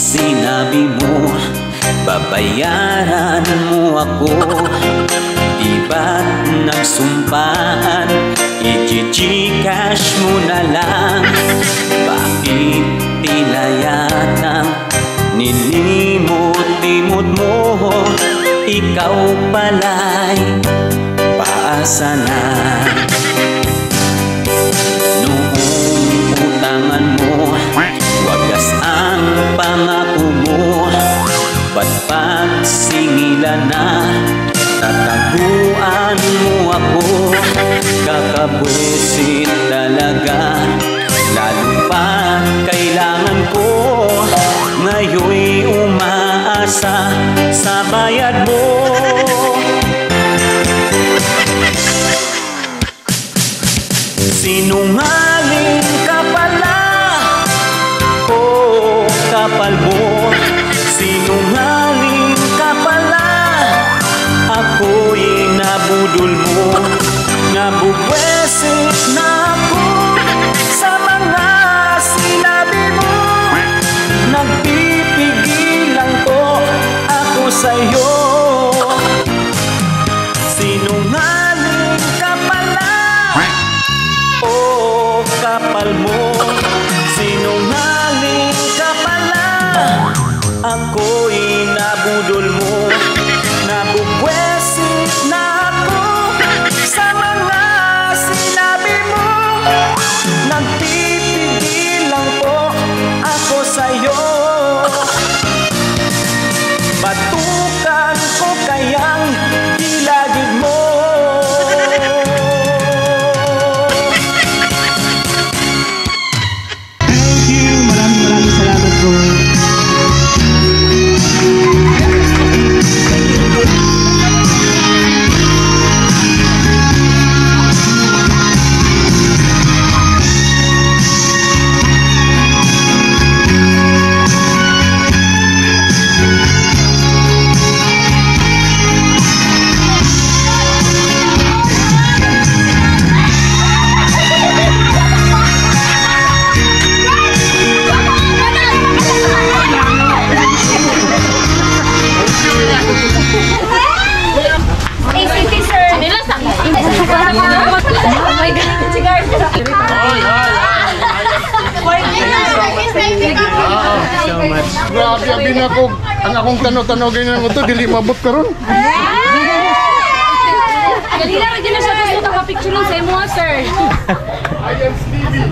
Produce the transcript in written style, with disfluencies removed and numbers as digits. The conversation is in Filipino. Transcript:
sinabi mo, babayaran mo ako. Di ba't nagsumpaan, i-gcash mo na lang? Bakit tila yatang nilimot-limot mo? Ikaw pala'y paasa na. Noong utangan mo, wagas ang pangako mo. Ba't pagsingilan na, tataguan mo ako? Kakabwisit talaga, lalo pa kailangan ko. Ngayon'y umaasa sa bayad mo. Sinungaling ka pala, oh kapal mo. Sinungaling ka pala, ako'y nabudol mo. Nabubwesit na ako sa mga sinabi mo. Nagpipigil lang po ako sa'yo. Sinungaling ka pala, oh kapal mo. Sinungaling ka pala, ako'y nabudol mo. Nabubwesit na ako sa mga sinabi mo. Nagpipigil lang po ako sa'yo. Batukan ko kayang hilagid mo. Thank you. Maraming salamat po. Grabe, abin ako. Ang akong tanaw-tanawin na mo ito, dili mabot karon. Galila, rin na siya gusto ka picture ng sa imo, sir. I am Stevie.